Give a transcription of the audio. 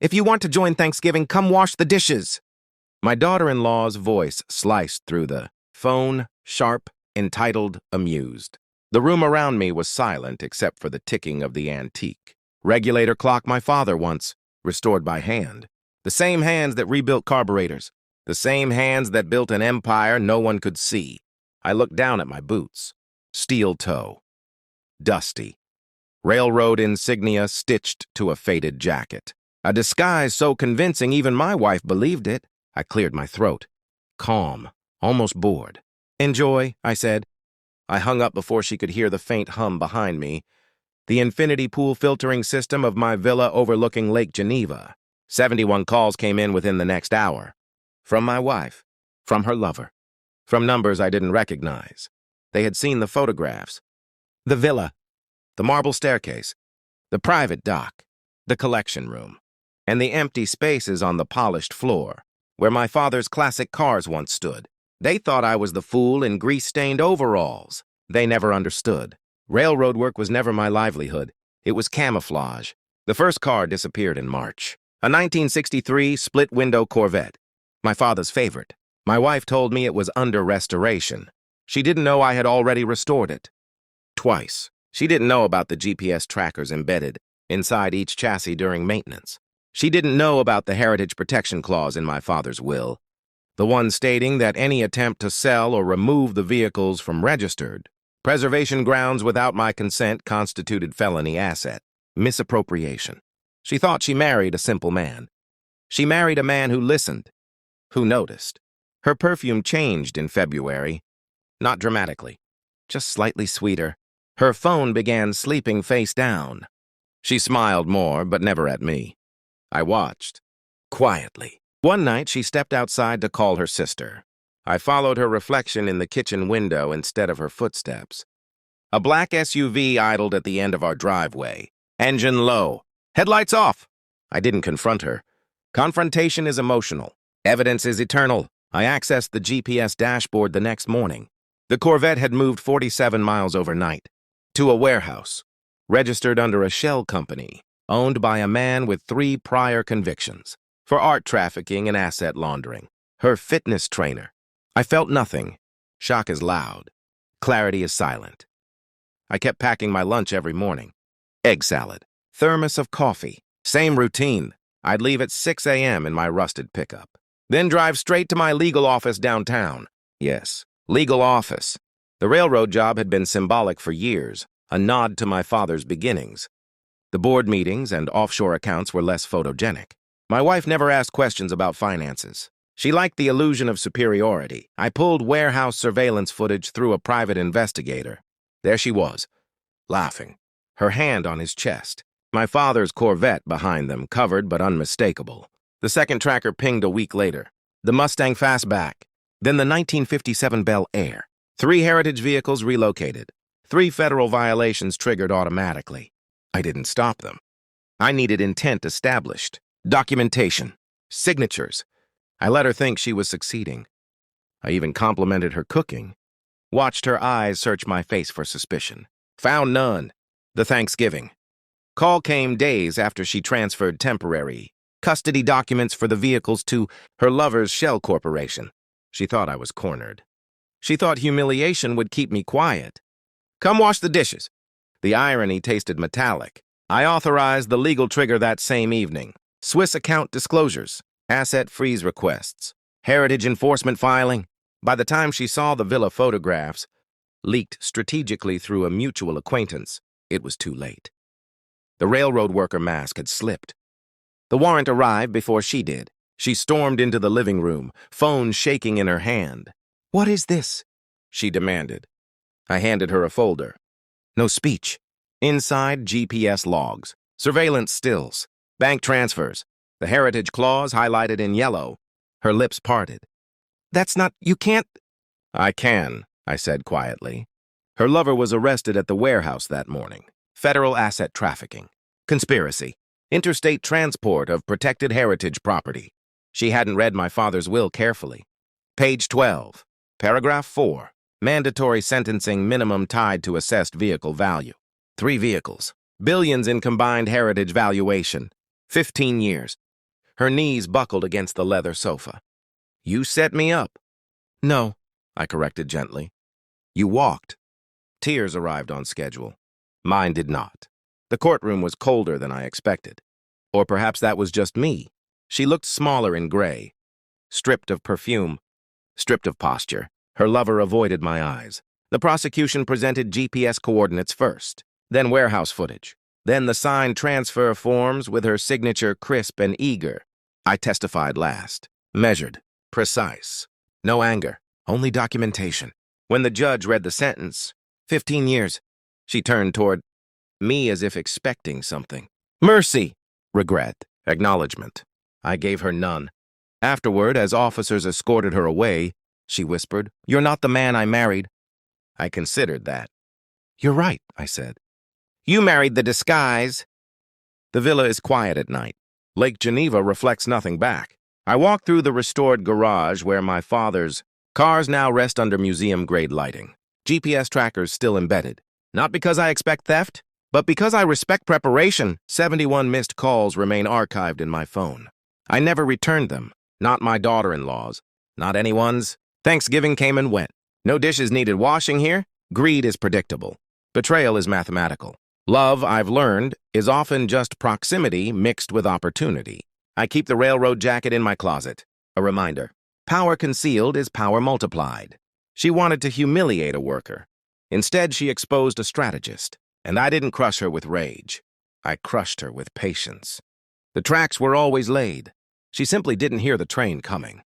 If you want to join Thanksgiving, come wash the dishes. My daughter-in-law's voice sliced through the phone, sharp, entitled, amused. The room around me was silent except for the ticking of the antique regulator clock my father once restored by hand. The same hands that rebuilt carburetors. The same hands that built an empire no one could see. I looked down at my boots. Steel toe. Dusty. Railroad insignia stitched to a faded jacket. A disguise so convincing even my wife believed it. I cleared my throat. Calm. Almost bored. Enjoy, I said. I hung up before she could hear the faint hum behind me. The infinity pool filtering system of my villa overlooking Lake Geneva. 71 calls came in within the next hour. From my wife. From her lover. From numbers I didn't recognize. They had seen the photographs. The villa. The marble staircase. The private dock. The collection room. And the empty spaces on the polished floor, where my father's classic cars once stood. They thought I was the fool in grease-stained overalls. They never understood. Railroad work was never my livelihood. It was camouflage. The first car disappeared in March. A 1963 split-window Corvette. My father's favorite. My wife told me it was under restoration. She didn't know I had already restored it. Twice. She didn't know about the GPS trackers embedded inside each chassis during maintenance. She didn't know about the heritage protection clause in my father's will, the one stating that any attempt to sell or remove the vehicles from registered preservation grounds without my consent constituted felony asset, misappropriation. She thought she married a simple man. She married a man who listened, who noticed. Her perfume changed in February, not dramatically, just slightly sweeter. Her phone began sleeping face down. She smiled more, but never at me. I watched, quietly. One night, she stepped outside to call her sister. I followed her reflection in the kitchen window instead of her footsteps. A black SUV idled at the end of our driveway. Engine low. Headlights off. I didn't confront her. Confrontation is emotional. Evidence is eternal. I accessed the GPS dashboard the next morning. The Corvette had moved 47 miles overnight to a warehouse, registered under a shell company, owned by a man with 3 prior convictions for art trafficking and asset laundering. Her fitness trainer. I felt nothing. Shock is loud. Clarity is silent. I kept packing my lunch every morning. Egg salad. Thermos of coffee. Same routine. I'd leave at 6 a.m. in my rusted pickup. Then drive straight to my legal office downtown. Yes, legal office. The railroad job had been symbolic for years, a nod to my father's beginnings. The board meetings and offshore accounts were less photogenic. My wife never asked questions about finances. She liked the illusion of superiority. I pulled warehouse surveillance footage through a private investigator. There she was, laughing, her hand on his chest. My father's Corvette behind them, covered but unmistakable. The second tracker pinged a week later. The Mustang Fastback. Then the 1957 Bel Air. 3 heritage vehicles relocated. 3 federal violations triggered automatically. I didn't stop them. I needed intent established. Documentation. Signatures. I let her think she was succeeding. I even complimented her cooking. Watched her eyes search my face for suspicion. Found none. The Thanksgiving. Call came days after she transferred temporary custody documents for the vehicles to her lover's shell corporation. She thought I was cornered. She thought humiliation would keep me quiet. Come wash the dishes. The irony tasted metallic. I authorized the legal trigger that same evening. Swiss account disclosures, asset freeze requests, heritage enforcement filing. By the time she saw the villa photographs, leaked strategically through a mutual acquaintance, it was too late. The railroad worker mask had slipped. The warrant arrived before she did. She stormed into the living room, phone shaking in her hand. "What is this?" she demanded. I handed her a folder. No speech. Inside, GPS logs, surveillance stills, bank transfers, the heritage clause highlighted in yellow. Her lips parted. "That's not, you can't." "I can," I said quietly. Her lover was arrested at the warehouse that morning. Federal asset trafficking. Conspiracy. Interstate transport of protected heritage property. She hadn't read my father's will carefully. Page 12. Paragraph 4. Mandatory sentencing minimum tied to assessed vehicle value. 3 vehicles. Billions in combined heritage valuation. 15 years. Her knees buckled against the leather sofa. You set me up. No, I corrected gently. You walked. Tears arrived on schedule. Mine did not. The courtroom was colder than I expected. Or perhaps that was just me. She looked smaller in gray, stripped of perfume, stripped of posture. Her lover avoided my eyes. The prosecution presented GPS coordinates first, then warehouse footage, then the signed transfer forms with her signature crisp and eager. I testified last, measured, precise. No anger, only documentation. When the judge read the sentence, 15 years, she turned toward me as if expecting something. Mercy, regret, acknowledgement. I gave her none. Afterward, as officers escorted her away, she whispered, "You're not the man I married." I considered that. "You're right," I said. "You married the disguise." The villa is quiet at night. Lake Geneva reflects nothing back. I walk through the restored garage where my father's cars now rest under museum-grade lighting. GPS trackers still embedded. Not because I expect theft, but because I respect preparation. 71 missed calls remain archived in my phone. I never returned them. Not my daughter-in-law's. Not anyone's. Thanksgiving came and went. No dishes needed washing here. Greed is predictable. Betrayal is mathematical. Love, I've learned, is often just proximity mixed with opportunity. I keep the railroad jacket in my closet. A reminder. Power concealed is power multiplied. She wanted to humiliate a worker. Instead, she exposed a strategist. And I didn't crush her with rage. I crushed her with patience. The tracks were always laid. She simply didn't hear the train coming.